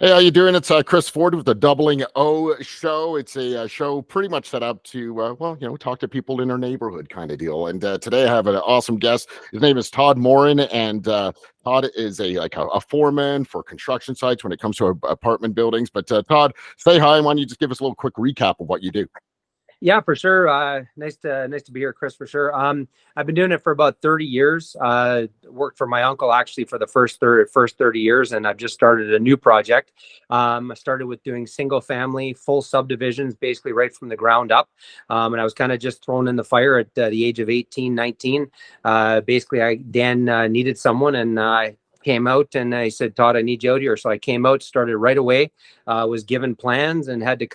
Hey, how you doing? It's Chris Foord with the Dub-Ling O show. It's a show pretty much set up to, talk to people in our neighborhood kind of deal. And today I have an awesome guest. His name is Todd Morin, and Todd is a foreman for construction sites when it comes to apartment buildings. But Todd, say hi. Why don't you just give us a little quick recap of what you do? Yeah, for sure. Nice to be here, Chris, for sure. I've been doing it for about 30 years. Worked for my uncle actually for the first 30 years, and I've just started a new project. I started with doing single family, full subdivisions, basically right from the ground up. And I was kind of just thrown in the fire at the age of 18, 19. Dan needed someone, and I came out and I said, Todd, I need you out here. So I came out, started right away, was given plans and had to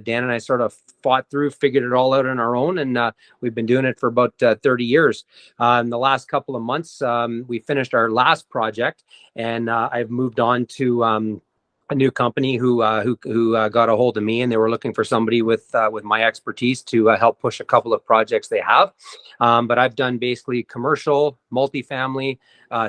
Dan and I sort of fought through, figured it all out on our own. And we've been doing it for about 30 years. In the last couple of months, we finished our last project, and I've moved on to a new company who got a hold of me, and they were looking for somebody with my expertise to help push a couple of projects they have. But I've done basically commercial, multifamily,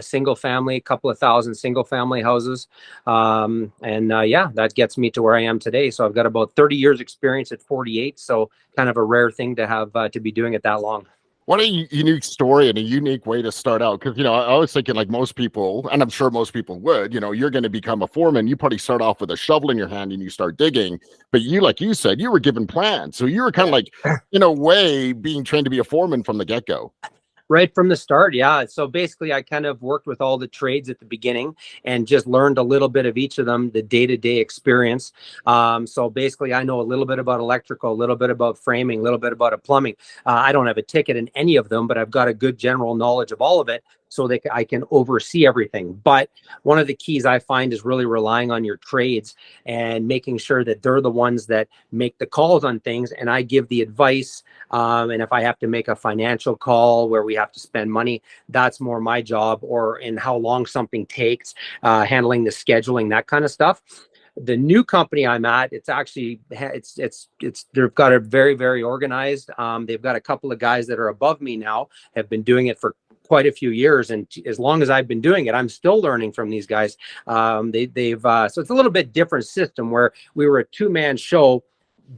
single family, a couple of thousand single family houses. That gets me to where I am today. So I've got about 30 years experience at 48. So kind of a rare thing to have to be doing it that long. What a unique story and a unique way to start out. Because, I was thinking like most people, and I'm sure most people would, you're going to become a foreman. You probably start off with a shovel in your hand and you start digging. But you, like you said, you were given plans. So you were kind of like, in a way, being trained to be a foreman from the get-go. Right from the start, yeah. So basically, I kind of worked with all the trades at the beginning and just learned a little bit of each of them, the day-to-day experience. So basically, I know a little bit about electrical, a little bit about framing, a little bit about plumbing. I don't have a ticket in any of them, but I've got a good general knowledge of all of it, so that I can oversee everything. But one of the keys I find is really relying on your trades and making sure that they're the ones that make the calls on things, and I give the advice. And if I have to make a financial call where we have to spend money, that's more my job, or in how long something takes, handling the scheduling, that kind of stuff. The new company I'm at, it's actually they've got it very, very organized. They've got a couple of guys that are above me now, have been doing it for quite a few years, and as long as I've been doing it, I'm still learning from these guys. So it's a little bit different system where we were a two-man show,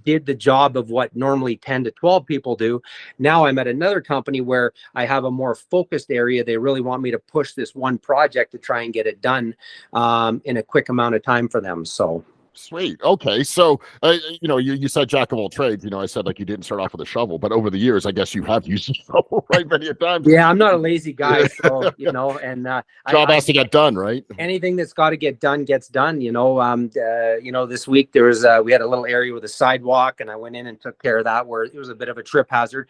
did the job of what normally 10 to 12 people do. Now I'm at another company where I have a more focused area. They really want me to push this one project to try and get it done in a quick amount of time for them. So Sweet. Okay. So, you said jack of all trades. I said like you didn't start off with a shovel, but over the years, I guess you have used a shovel, right? Many a times. Yeah, I'm not a lazy guy. So, and job has to get done, right? Anything that's got to get done gets done. This week we had a little area with a sidewalk, and I went in and took care of that, where it was a bit of a trip hazard.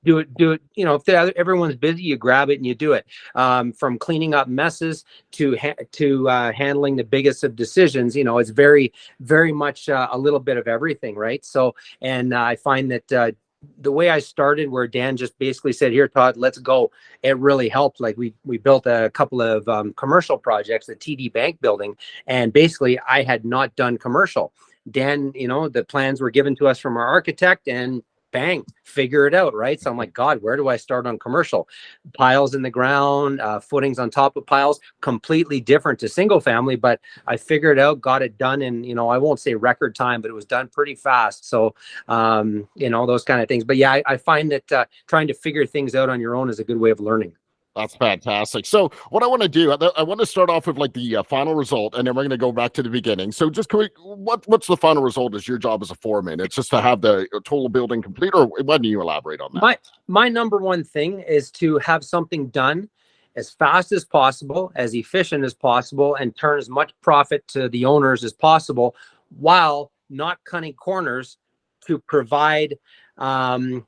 Do it. If everyone's busy, you grab it and you do it. From cleaning up messes to handling the biggest of decisions, it's very, very much a little bit of everything, right? So, and I find that the way I started, where Dan just basically said, "Here, Todd, let's go," it really helped. Like we built a couple of commercial projects, the TD Bank building, and basically I had not done commercial. Dan, the plans were given to us from our architect, and bang, figure it out, right? So I'm like, God, where do I start on commercial? Piles in the ground, footings on top of piles, completely different to single family, but I figured it out, got it done in, I won't say record time, but it was done pretty fast. So, those kind of things. But yeah, I find that trying to figure things out on your own is a good way of learning. That's fantastic. So what I want to do, I want to start off with like the final result, and then we're going to go back to the beginning. So just what's the final result is your job as a foreman? It's just to have the total building complete, or why do you elaborate on that? My number one thing is to have something done as fast as possible, as efficient as possible, and turn as much profit to the owners as possible, while not cutting corners, to provide a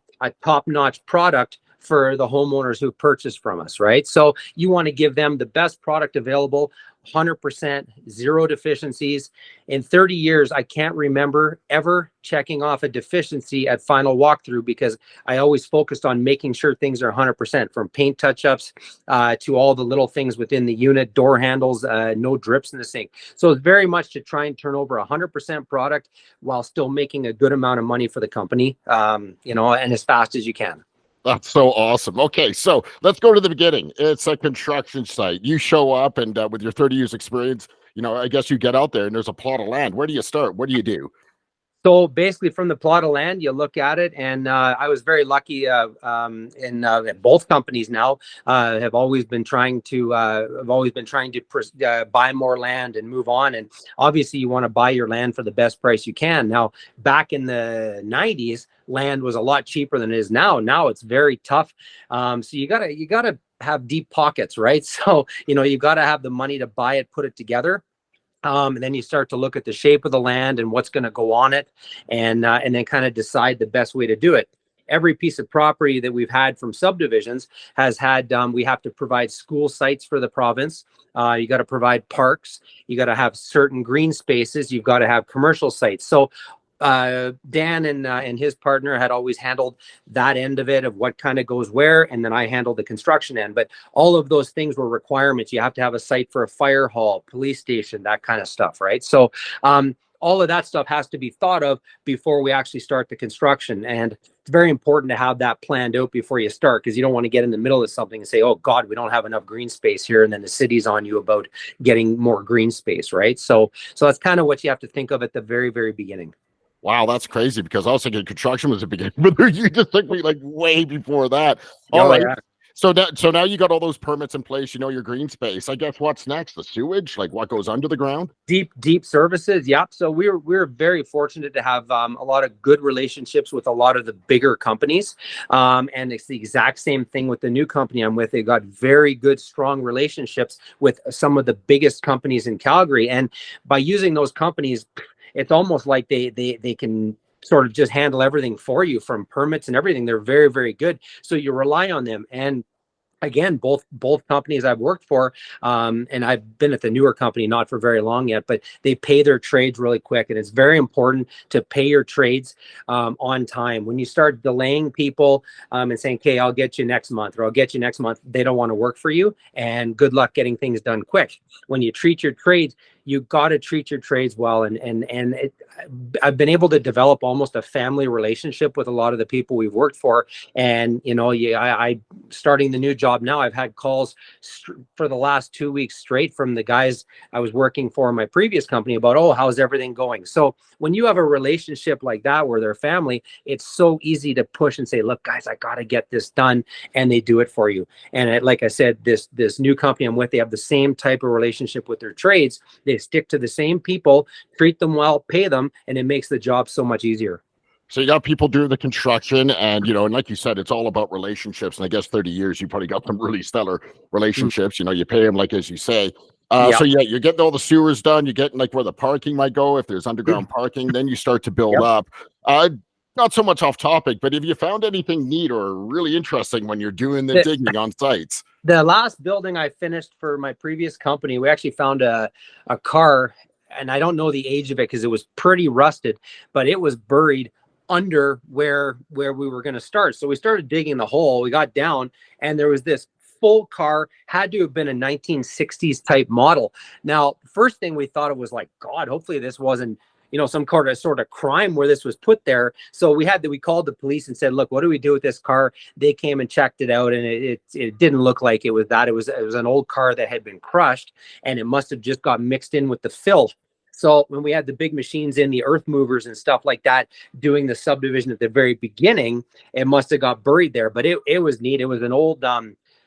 top-notch product for the homeowners who purchase from us, right? So you want to give them the best product available, 100%, zero deficiencies. In 30 years, I can't remember ever checking off a deficiency at final walkthrough, because I always focused on making sure things are 100%, from paint touch-ups to all the little things within the unit, door handles, no drips in the sink. So it's very much to try and turn over 100% product while still making a good amount of money for the company, and as fast as you can. That's so awesome. Okay, so let's go to the beginning. It's a construction site. You show up, and with your 30 years experience, I guess you get out there and there's a plot of land. Where do you start? What do you do? So basically, from the plot of land, you look at it, and I was very lucky in both companies now have always been trying to buy more land and move on. And obviously, you want to buy your land for the best price you can. Now, back in the 90s, land was a lot cheaper than it is now. Now it's very tough. So you gotta have deep pockets, right? So you got to have the money to buy it, put it together. And then you start to look at the shape of the land and what's going to go on it, and then kind of decide the best way to do it. Every piece of property that we've had from subdivisions has had, we have to provide school sites for the province. You got to provide parks. You got to have certain green spaces. You've got to have commercial sites. So Dan and his partner had always handled that end of it, of what kind of goes where, and then I handled the construction end. But all of those things were requirements. You have to have a site for a fire hall, police station, that kind of stuff, right? So all of that stuff has to be thought of before we actually start the construction. And it's very important to have that planned out before you start, because you don't want to get in the middle of something and say, oh God, we don't have enough green space here, and then the city's on you about getting more green space, right? So that's kind of what you have to think of at the very, very beginning. Wow, that's crazy, because I was thinking construction was the beginning, but you just took me like way before that. All Oh, right. yeah. So now you got all those permits in place, your green space. I guess what's next? The sewage, like what goes under the ground? Deep services. Yep. So we're very fortunate to have a lot of good relationships with a lot of the bigger companies. And it's the exact same thing with the new company I'm with. They got very good, strong relationships with some of the biggest companies in Calgary. And by using those companies, it's almost like they can sort of just handle everything for you, from permits and everything. They're very, very good. So you rely on them. And again, both companies I've worked for, and I've been at the newer company not for very long yet, but they pay their trades really quick. And it's very important to pay your trades on time. When you start delaying people and saying, okay, I'll get you next month, or I'll get you next month, they don't want to work for you. And good luck getting things done quick. When you treat your trades, you got to treat your trades well. I've been able to develop almost a family relationship with a lot of the people we've worked for. And, I starting the new job now, I've had calls for the last 2 weeks straight from the guys I was working for in my previous company about, oh, how's everything going? So when you have a relationship like that where they're family, it's so easy to push and say, look, guys, I got to get this done. And they do it for you. And like I said, this new company I'm with, they have the same type of relationship with their trades. They stick to the same people, treat them well, pay them, and it makes the job so much easier. So you got people doing the construction, and and like you said, it's all about relationships. And I guess 30 years, you probably got some really stellar relationships. You pay them, like as you say. Yeah. So yeah, you're getting all the sewers done. You're getting like where the parking might go if there's underground parking. Then you start to build up. Not so much off topic, but have you found anything neat or really interesting when you're doing the digging on sites? The last building I finished for my previous company, we actually found a car, and I don't know the age of it because it was pretty rusted, but it was buried under where we were going to start. So we started digging the hole. We got down, and there was this full car, had to have been a 1960s type model. Now, first thing we thought, it was like, God, hopefully this wasn't some sort of crime where this was put there. So we called the police and said, look, what do we do with this car? They came and checked it out, and it didn't look like it was that. It was an old car that had been crushed, and it must have just got mixed in with the fill. So when we had the big machines in, the earth movers and stuff like that, doing the subdivision at the very beginning, it must have got buried there. But it was neat. It was an old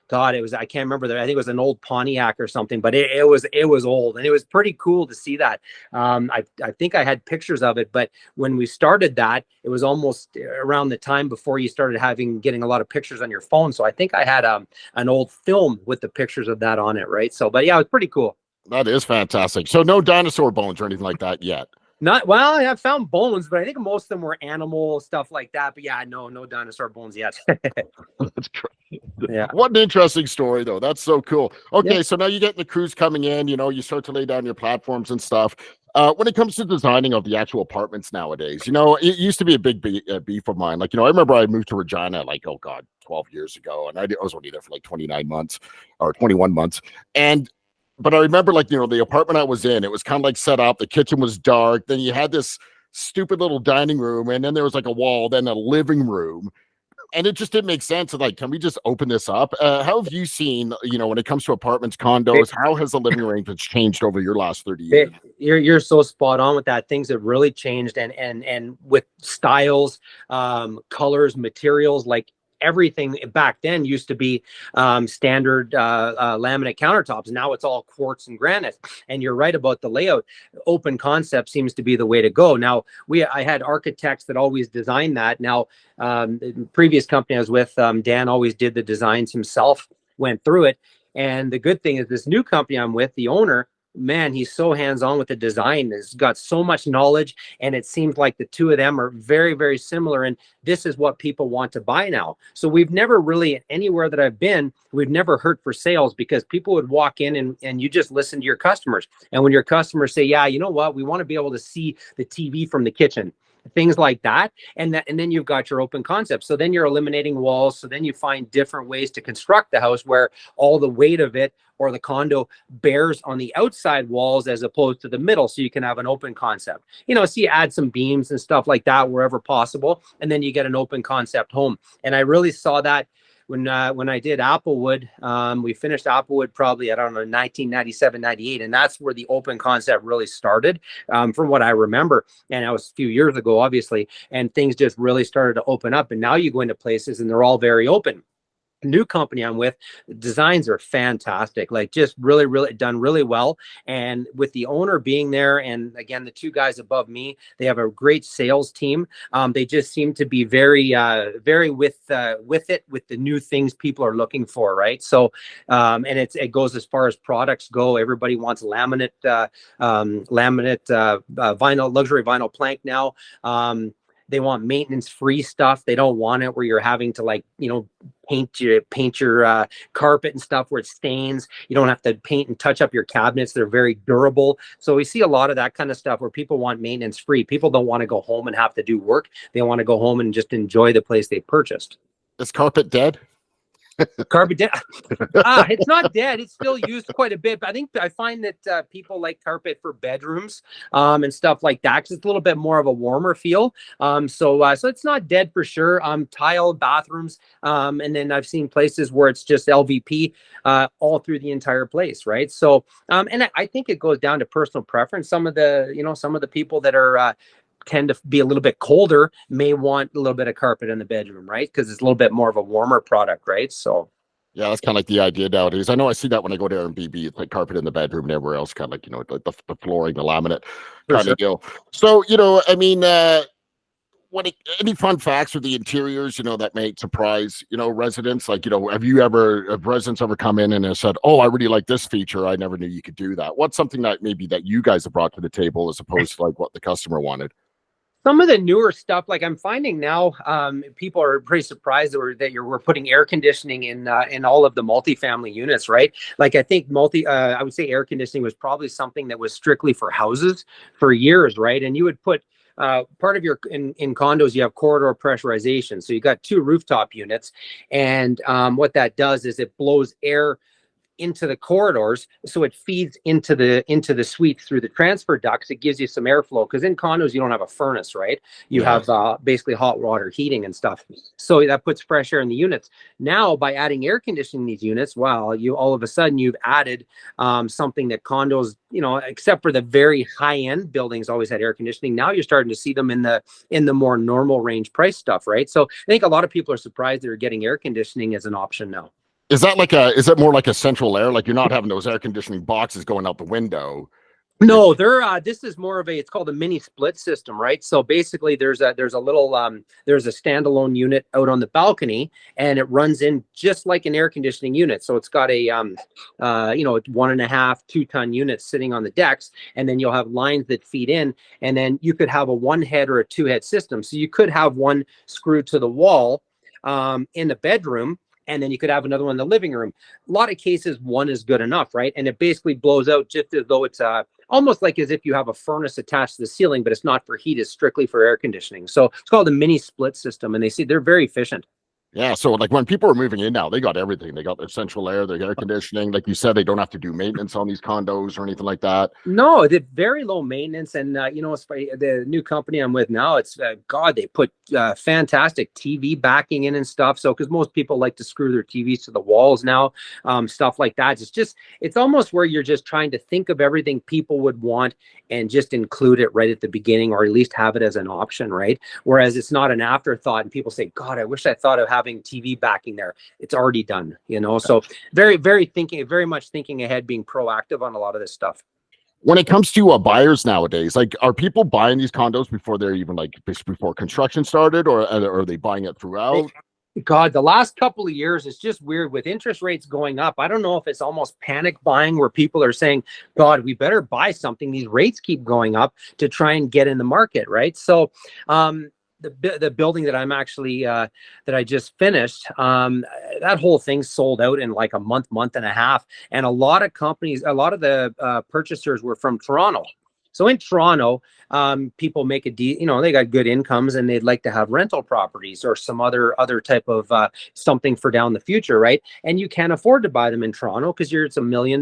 God, I can't remember that. I think it was an old Pontiac or something, but it was old, and it was pretty cool to see that. I think I had pictures of it, but when we started that, it was almost around the time before you started getting a lot of pictures on your phone. So I think I had an old film with the pictures of that on it, right? So, but yeah, it was pretty cool. That is fantastic. So no dinosaur bones or anything like that yet. I have found bones, but I think most of them were animal stuff like that. But yeah, no dinosaur bones yet. That's great. Yeah. What an interesting story, though. That's so cool. Okay, so now you get the crews coming in. You start to lay down your platforms and stuff. When it comes to designing of the actual apartments nowadays, it used to be a big beef of mine. Like, I remember I moved to Regina, 12 years ago, and I was only there for like 29 months or 21 months. But I remember, the apartment I was in, it was kind of like set up. The kitchen was dark. Then you had this stupid little dining room, and then there was like a wall, then a living room. and it just didn't make sense. Like, can we just open this up? How have you seen, when it comes to apartments, condos, how has the living arrangements changed over your last 30 years? You're so spot on with that. Things have really changed, and with styles, colors, materials, like everything back then used to be standard laminate countertops. Now it's all quartz and granite. And you're right about the layout. Open concept seems to be the way to go. Now I had architects that always designed that. Now the previous company I was with, Dan always did the designs himself, went through it. And the good thing is this new company I'm with, the owner, man, he's so hands-on with the design. He's got so much knowledge, and it seems like the two of them are very, very similar. And this is what people want to buy now. So we've never really, anywhere that I've been, we've never hurt for sales, because people would walk in and you just listen to your customers. And when your customers say, yeah, you know what, we want to be able to see the TV from the kitchen, things like that, and then you've got your open concept. So then you're eliminating walls. So then you find different ways to construct the house where all the weight of it or the condo bears on the outside walls as opposed to the middle. So you can have an open concept, so you add some beams and stuff like that wherever possible, and then you get an open concept home. And I really saw that when I did Applewood. We finished Applewood probably, I don't know, 1997, 98. And that's where the open concept really started, from what I remember. And that was a few years ago, obviously. And things just really started to open up. And now you go into places and they're all very open. New company I'm with, designs are fantastic, like just really, really done really well. And with the owner being there, and again, the two guys above me, they have a great sales team. They just seem to be very, very with the new things people are looking for, right? So, and it goes as far as products go. Everybody wants laminate, vinyl, luxury vinyl plank now. They want maintenance-free stuff. They don't want it where you're having to paint your carpet and stuff where it stains. You don't have to paint and touch up your cabinets. They're very durable. So we see a lot of that kind of stuff where people want maintenance-free. People don't want to go home and have to do work. They want to go home and just enjoy the place they purchased. Is carpet dead? Carpet dead? It's not dead. It's still used quite a bit. But I find that people like carpet for bedrooms and stuff like that, because it's a little bit more of a warmer feel. So it's not dead for sure. Tile bathrooms, and then I've seen places where it's just LVP all through the entire place, right? So and I think it goes down to personal preference. Some of the people that are tend to be a little bit colder may want a little bit of carpet in the bedroom, right? Because it's a little bit more of a warmer product, right? So yeah, that's kind of like the idea nowadays. I know I see that when I go to Airbnb, it's like carpet in the bedroom and everywhere else, kind of like the flooring, the laminate kind of deal. So any fun facts with the interiors, that may surprise residents? Like, have residents ever come in and have said, oh, I really like this feature, I never knew you could do that? What's something that maybe that you guys have brought to the table as opposed to like what the customer wanted? Some of the newer stuff, like I'm finding now, people are pretty surprised that we're putting air conditioning in all of the multifamily units, right? Like I think I would say air conditioning was probably something that was strictly for houses for years, right? And you would put part of your in condos, you have corridor pressurization, so you got two rooftop units, and what that does is it blows air into the corridors, so it feeds into the suites through the transfer ducts. It gives you some airflow, because in condos you don't have a furnace, right? You have basically hot water heating and stuff, so that puts fresh air in the units. Now by adding air conditioning in these units, you all of a sudden you've added something that condos, except for the very high end buildings, always had air conditioning. Now you're starting to see them in the more normal range price stuff, right? So I think a lot of people are surprised they're getting air conditioning as an option now. Is it more like a central air? Like you're not having those air conditioning boxes going out the window? No, this is more of it's called a mini split system, right? So basically there's a little there's a standalone unit out on the balcony, and it runs in just like an air conditioning unit. So it's got a 1.5, 2-ton unit sitting on the decks, and then you'll have lines that feed in, and then you could have a 1-head or a 2-head system. So you could have one screwed to the wall in the bedroom, and then you could have another one in the living room. A lot of cases, one is good enough, right? And it basically blows out just as though it's almost like as if you have a furnace attached to the ceiling, but it's not for heat, it's strictly for air conditioning. So it's called a mini split system, and they're very efficient. Yeah, so like when people are moving in now, they got everything. They got their central air, their air conditioning. Like you said, they don't have to do maintenance on these condos or anything like that. No, they're very low maintenance, and you know, it's the new company I'm with now. It's God, they put fantastic TV backing in and stuff. So, because most people like to screw their TVs to the walls now, stuff like that. It's almost where you're just trying to think of everything people would want and just include it right at the beginning, or at least have it as an option, right? Whereas it's not an afterthought, and people say, "God, I wish I thought of having TV backing there." It's already done, you know. So, very much thinking ahead, being proactive on a lot of this stuff. When it comes to buyers nowadays, like are people buying these condos before they're even like before construction started, or are they buying it throughout? God, the last couple of years, it's just weird with interest rates going up. I don't know if it's almost panic buying where people are saying, God, we better buy something. These rates keep going up to try and get in the market, right? So, the building that I'm actually that I just finished, that whole thing sold out in like a month and a half. And a lot of companies, a lot of the purchasers were from Toronto. So in Toronto, people make a deal, you know, they got good incomes and they'd like to have rental properties or some other type of something for down the future, right? And you can't afford to buy them in Toronto because it's $1 million.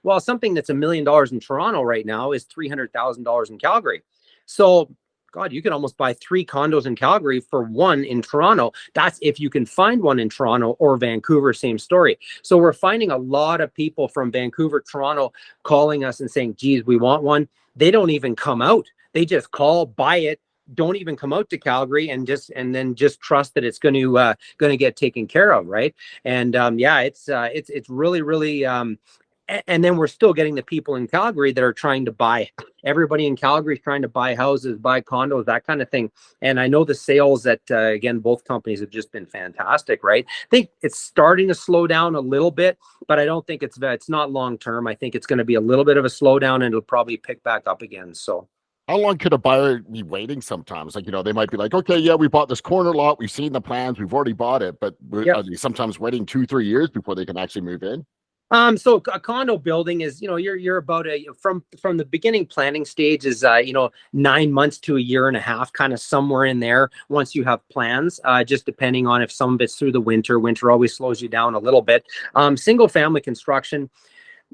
Well, something that's $1 million in Toronto right now is $300,000 in Calgary. So God, you can almost buy 3 condos in Calgary for 1 in Toronto. That's if you can find one in Toronto or Vancouver, same story. So we're finding a lot of people from Vancouver, Toronto calling us and saying, geez, we want one. They don't even come out. They just call, buy it, don't even come out to Calgary, and then just trust that it's going to get taken care of, right? And yeah, it's really and then we're still getting the people in Calgary that are trying to buy. Everybody in Calgary is trying to buy houses, buy condos, that kind of thing. And I know the sales that again, both companies have just been fantastic, right? I think it's starting to slow down a little bit, but I don't think it's not long term. I think it's going to be a little bit of a slowdown, and it'll probably pick back up again. So. How long could a buyer be waiting sometimes? Like, they might be like, okay, yeah, we bought this corner lot. We've seen the plans. We've already bought it. But Yep. are they sometimes waiting 2-3 years before they can actually move in? So a condo building is, you're about from the beginning planning stage is, 9 months to a year and a half, kind of somewhere in there. Once you have plans, just depending on if some of it's through the winter always slows you down a little bit. Single family construction.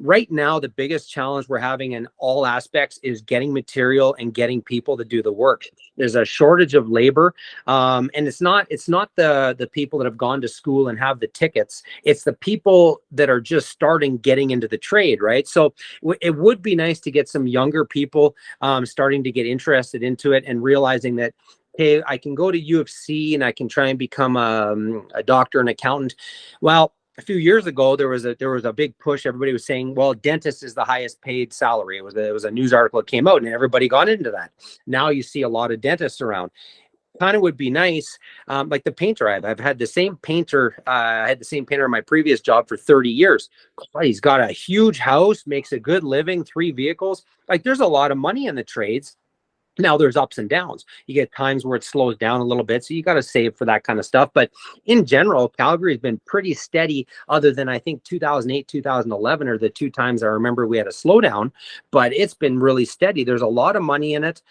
Right now, the biggest challenge we're having in all aspects is getting material and getting people to do the work. There's a shortage of labor, and it's not the people that have gone to school and have the tickets. It's the people that are just starting getting into the trade, right? So it would be nice to get some younger people starting to get interested into it and realizing that, hey, I can go to U of C and I can try and become a doctor, an accountant. Well, a few years ago, there was a big push. Everybody was saying, well, dentist is the highest paid salary. It was a news article that came out, and everybody got into that. Now you see a lot of dentists around. Kind of would be nice, like the painter. I've had the same painter. I had the same painter in my previous job for 30 years. God, he's got a huge house, makes a good living, 3 vehicles. Like, there's a lot of money in the trades. Now there's ups and downs. You get times where it slows down a little bit, so you got to save for that kind of stuff. But in general, Calgary has been pretty steady, other than I think 2008, 2011 are the 2 times I remember we had a slowdown. But it's been really steady. There's a lot of money in it.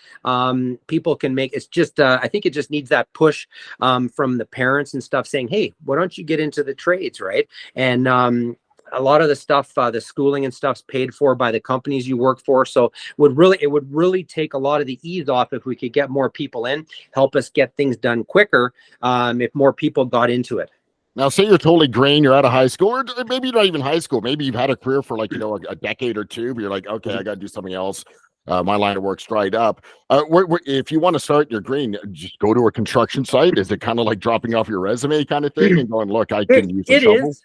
People can make. It's just I think it just needs that push from the parents and stuff, saying, "Hey, why don't you get into the trades, right?" And a lot of the stuff, the schooling and stuff's paid for by the companies you work for. So it would really take a lot of the ease off if we could get more people in, help us get things done quicker, if more people got into it. Now, say you're totally green, you're out of high school, or maybe not even high school. Maybe you've had a career for like, a decade or two, but you're like, okay, I got to do something else. My line of work's dried up. If you want to start your green, just go to a construction site. Is it kind of like dropping off your resume kind of thing and going, look, I can use a shovel? Is.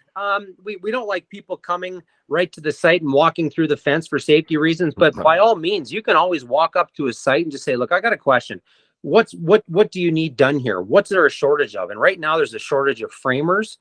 We don't like people coming right to the site and walking through the fence for safety reasons, but by all means, you can always walk up to a site and just say, look, I got a question. What do you need done here? What's there a shortage of? And right now there's a shortage of framers,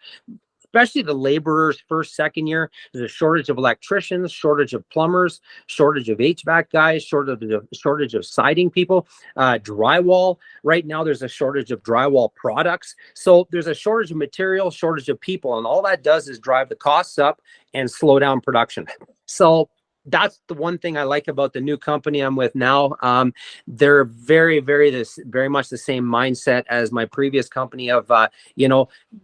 especially the laborers first, second year. There's a shortage of electricians, shortage of plumbers, shortage of HVAC guys, shortage of siding people, drywall. Right now, there's a shortage of drywall products. So there's a shortage of material, shortage of people, and all that does is drive the costs up and slow down production. So that's the one thing I like about the new company I'm with now. They're very much the same mindset as my previous company of,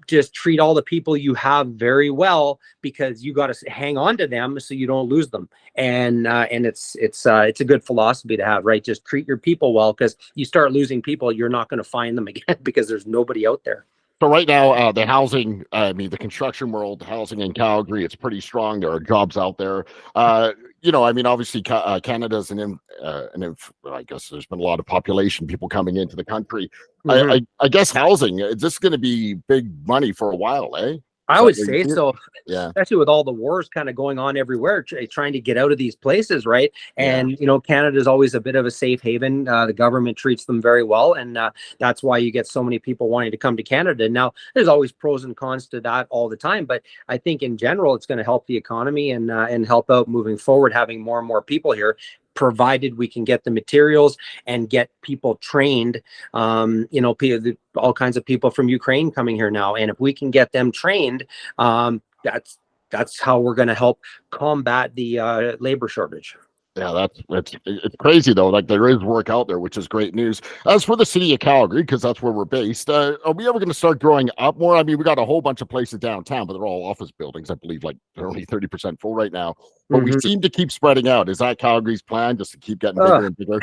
just treat all the people you have very well, because you got to hang on to them so you don't lose them. And it's a good philosophy to have, right? Just treat your people well, because you start losing people, you're not going to find them again because there's nobody out there. So right now, the housing, I mean, the construction world, housing in Calgary, it's pretty strong. There are jobs out there. I mean, obviously, Canada's I guess there's been a lot of population, people coming into the country. Mhm. I guess housing, is this going to be big money for a while, eh? Is I that would where you say see it? so, Yeah, especially with all the wars kind of going on everywhere, trying to get out of these places, right? yeah. And Canada is always a bit of a safe haven. The government treats them very well, and that's why you get so many people wanting to come to Canada. Now, there's always pros and cons to that all the time, but I think in general, it's going to help the economy and help out moving forward, having more and more people here, provided we can get the materials and get people trained. All kinds of people from Ukraine coming here now, and if we can get them trained, that's how we're going to help combat the labor shortage. Yeah, it's crazy though. Like there is work out there, which is great news. As for the city of Calgary, because that's where we're based, are we ever going to start growing up more? I mean, we got a whole bunch of places downtown, but they're all office buildings. I believe like they're only 30% full right now. But we Mm-hmm. seem to keep spreading out. Is that Calgary's plan, just to keep getting Uh, bigger and bigger?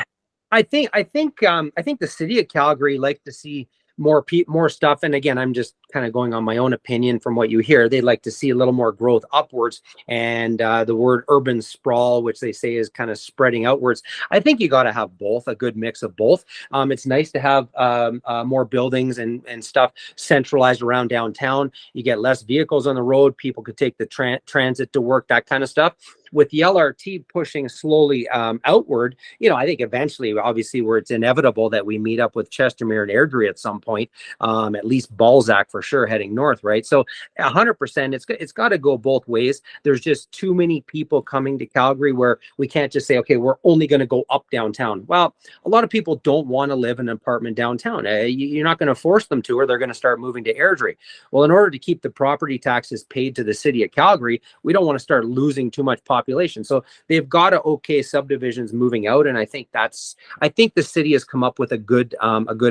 I think the city of Calgary like to see more stuff. And again, I'm just kind of going on my own opinion from what you hear. They'd like to see a little more growth upwards, and the word urban sprawl, which they say is kind of spreading outwards. I think you got to have both, a good mix of both. It's nice to have more buildings and stuff centralized around downtown. You get less vehicles on the road. People could take the transit to work, that kind of stuff. With the LRT pushing slowly outward, I think eventually, obviously, where it's inevitable that we meet up with Chestermere and Airdrie at some point, at least Balzac for sure heading north, right? So 100%, it's got to go both ways. There's just too many people coming to Calgary where we can't just say, okay, we're only going to go up downtown. Well, a lot of people don't want to live in an apartment downtown. You're not going to force them to, or they're going to start moving to Airdrie. Well, in order to keep the property taxes paid to the city of Calgary, we don't want to start losing too much population. So they've got to okay subdivisions moving out, and I think the city has come up with a good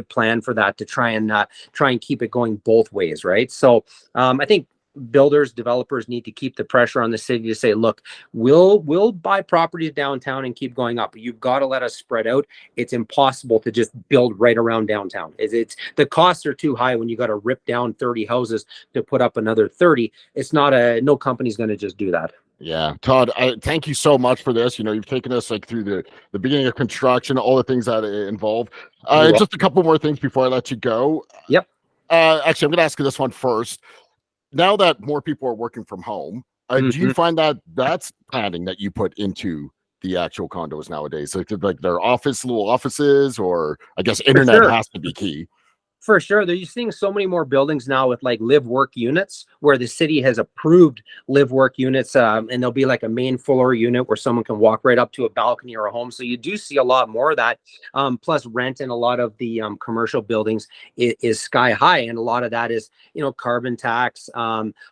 plan for that, to try and keep it going both ways, right? So I think developers need to keep the pressure on the city to say, look, we'll buy properties downtown and keep going up. You've got to let us spread out. It's impossible to just build right around downtown. It's the costs are too high when you got to rip down 30 houses to put up another 30. It's not no company's going to just do that. Yeah, Todd, I thank you so much for this. You've taken us like through the beginning of construction, all the things that involve. You will. Just a couple more things before I let you go. Yep. Actually, I'm going to ask you this one first. Now that more people are working from home, do you Mhm. find that that's planning that you put into the actual condos nowadays? Like their little offices, or I guess For internet sure. has to be key. For sure. They're seeing so many more buildings now with like live work units, where the city has approved live work units. And there'll be like a main floor unit where someone can walk right up to a balcony or a home. So you do see a lot more of that. Plus, rent in a lot of the commercial buildings is sky high. And a lot of that is, carbon tax,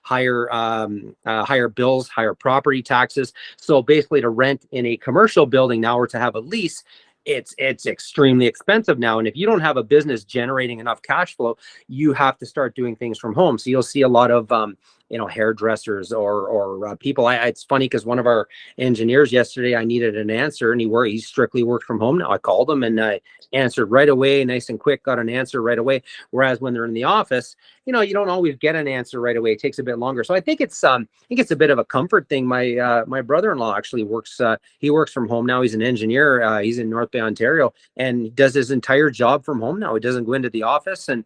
higher bills, higher property taxes. So basically, to rent in a commercial building now, or to have a lease, it's extremely expensive now. And if you don't have a business generating enough cash flow, you have to start doing things from home. So you'll see a lot of hairdressers or people. It's funny because one of our engineers yesterday, I needed an answer, and he strictly worked from home now. I called him and I answered right away, nice and quick, got an answer right away. Whereas when they're in the office, you don't always get an answer right away. It takes a bit longer. So I think it's a bit of a comfort thing. My brother-in-law actually works. He works from home now. He's an engineer. He's in North Bay, Ontario, and does his entire job from home now. He doesn't go into the office, and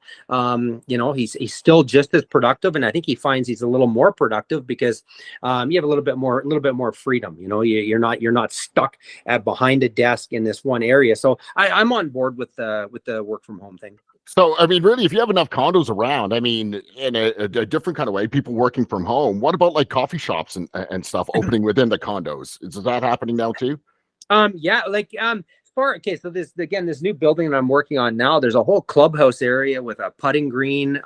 he's still just as productive. And I think he finds he's a little more productive because you have a little bit more freedom. You're not stuck behind a desk in this one area. So I'm on board with the work from home thing. So, I mean, really, if you have enough condos around, I mean, in a different kind of way, people working from home, what about like coffee shops and stuff opening within the condos? Is that happening now too? Yeah, like okay, so this new building that I'm working on now, there's a whole clubhouse area with a putting green.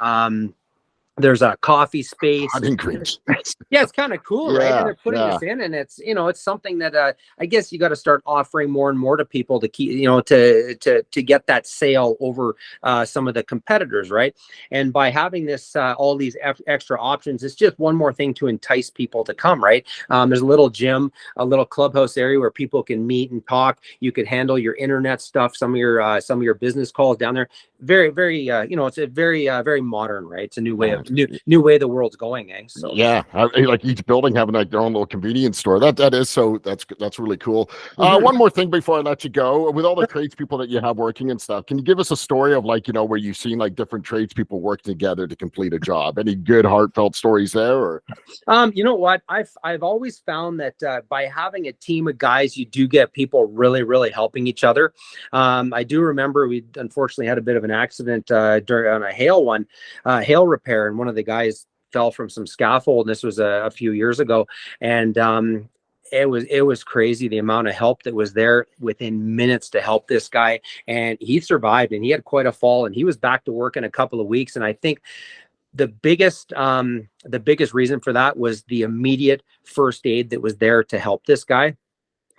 There's a coffee space. Todd and green cheese. Yeah, it's kind of cool, right? And Yeah, they're putting yeah. this in, and it's, it's something that I guess you got to start offering more and more to people to keep, to get that sale over some of the competitors, right? And by having this all these extra options, it's just one more thing to entice people to come, right? There's a little gym, a little clubhouse area where people can meet and talk. You could handle your internet stuff, some of your business calls down there. Very, very, it's a very, very modern, right? It's a new way of new way the world's going, eh? So yeah, like each building having like their own little convenience store. That is so that's really cool. One more thing before I let you go. With all the tradespeople that you have working and stuff, can you give us a story of like where you've seen like different tradespeople work together to complete a job? Any good heartfelt stories there? Or you know what? I've always found that by having a team of guys, you do get people really, really helping each other. I do remember we unfortunately had a bit of an accident on a hail repair, and one of the guys fell from some scaffold, and this was a few years ago, and it was crazy the amount of help that was there within minutes to help this guy, and he survived, and he had quite a fall, and he was back to work in a couple of weeks. And I think the biggest reason for that was the immediate first aid that was there to help this guy.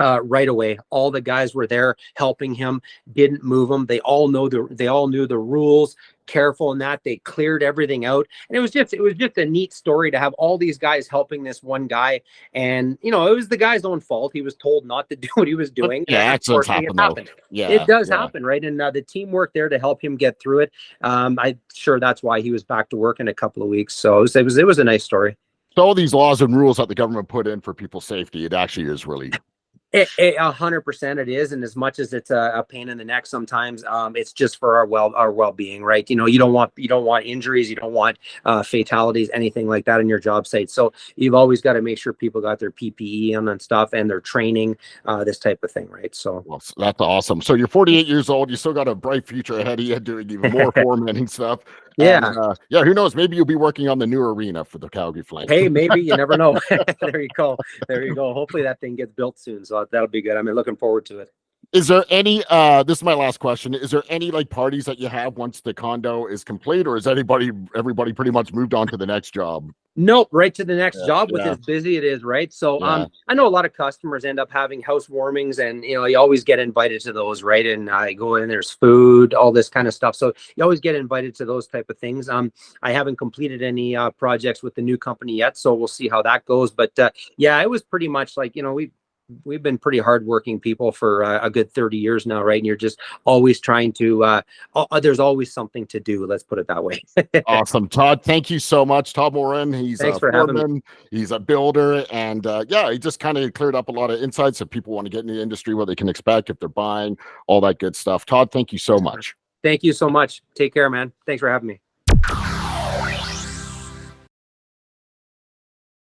Right away, all the guys were there helping him, didn't move him. They all knew the rules, careful in that. They cleared everything out, and it was just a neat story to have all these guys helping this one guy. And it was the guy's own fault. He was told not to do what he was doing. yeah, accidents happen though. Yeah, it does happen, right? And the teamwork there to help him get through it. I'm sure that's why he was back to work in a couple of weeks. So it was a nice story. So all these laws and rules that the government put in for people's safety, it actually is really 100% it is. And as much as it's a pain in the neck sometimes, it's just for our well-being, right? You don't want injuries, you don't want fatalities, anything like that in your job site. So you've always got to make sure people got their PPE on and stuff, and their training, this type of thing, right? So well, that's awesome. So you're 48 years old, you still got a bright future ahead of you doing even more foreman stuff. Yeah. And, yeah, who knows? Maybe you'll be working on the new arena for the Calgary Flames. Hey, maybe, you never know. There you go. Hopefully that thing gets built soon. So that'll be good. I'm looking forward to it. Is there any this is my last question, is there any like parties that you have once the condo is complete, or is everybody pretty much moved on to the next job? Nope, right to the next job with as busy it is, right? So I know a lot of customers end up having housewarmings, and you always get invited to those, right? And I go in, there's food, all this kind of stuff. So you always get invited to those type of things. I haven't completed any projects with the new company yet, so we'll see how that goes. But yeah, it was pretty much like, we've been pretty hardworking people for a good 30 years now, right? And you're just always trying to, there's always something to do. Let's put it that way. Awesome. Todd, thank you so much. Todd Morin, he's Thanks a for having foreman, me. he's a builder, and yeah, he just kind of cleared up a lot of insights if people want to get in the industry, what they can expect if they're buying, all that good stuff. Todd, thank you so much. Thank you so much. Take care, man. Thanks for having me.